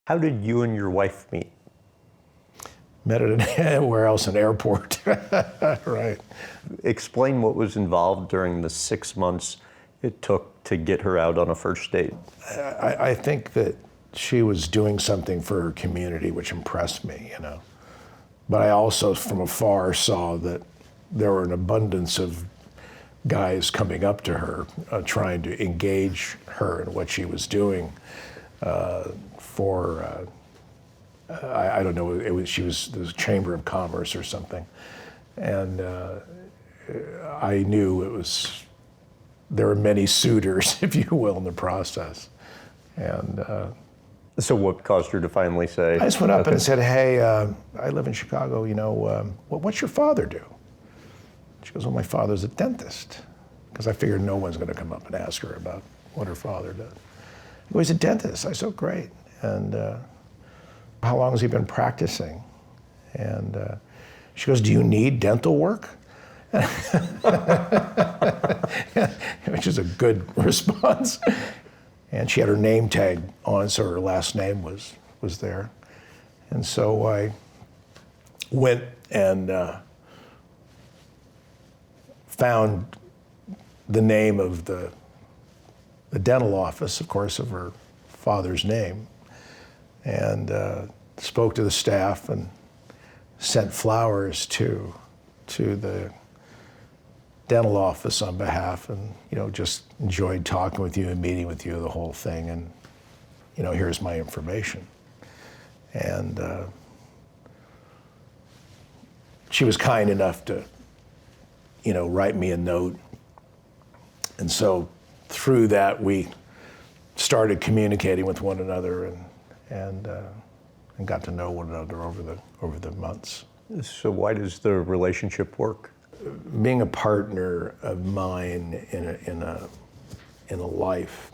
How did you and your wife meet? Met at where else? An airport. Right. Explain what was involved during the 6 months it took to get her out on a first date. I think that she was doing something for her community, which impressed me, But I also, from afar, saw that there were an abundance of guys coming up to her, trying to engage her in what she was doing I don't know, she was the Chamber of Commerce or something. And I knew there were many suitors, if you will, in the process. And So what caused her to finally say? I just went up and said, hey, I live in Chicago, what's your father do? She goes, well, my father's a dentist. Because I figured no one's going to come up and ask her about what her father does. Well, he's a dentist. I said, oh, great. And how long has he been practicing? And she goes, do you need dental work? Which is a good response. And she had her name tag on, so her last name was there. And so I went and found the name of the dental office, of course, of her father's name, and spoke to the staff and sent flowers to the dental office on behalf, and just enjoyed talking with you and meeting with you, the whole thing, and here's my information. And she was kind enough to write me a note, and so through that we started communicating with one another and got to know one another over the months. So why does the relationship work? Being a partner of mine in a life,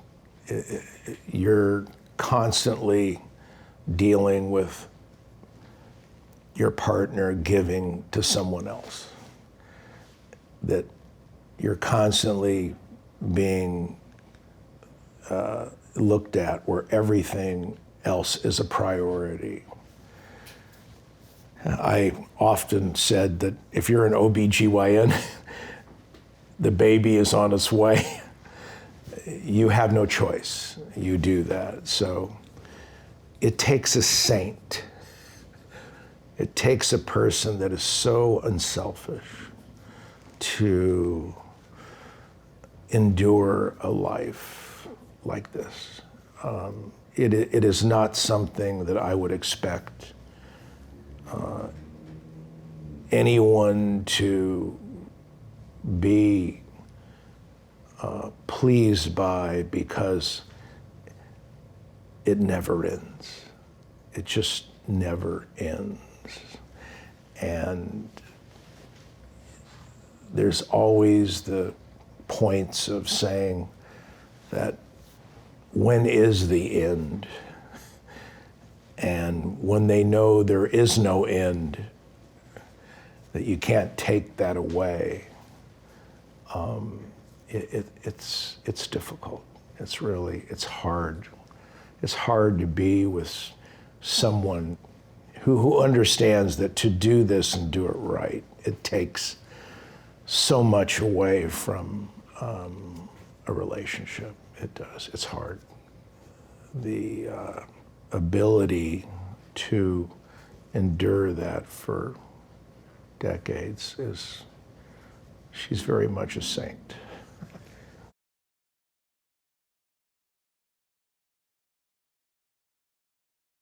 you're constantly dealing with your partner giving to someone else. That you're constantly being looked at where everything else is a priority. I often said that if you're an OBGYN, the baby is on its way. You have no choice. You do that. So it takes a saint. It takes a person that is so unselfish to endure a life like this. It is not something that I would expect anyone to be pleased by, because it never ends. It just never ends. And there's always the points of saying that when is the end? And when they know there is no end, that you can't take that away, it's difficult. It's hard. It's hard to be with someone who understands that to do this and do it right, it takes so much away from a relationship. It does. It's hard. The ability to endure that for decades she's very much a saint.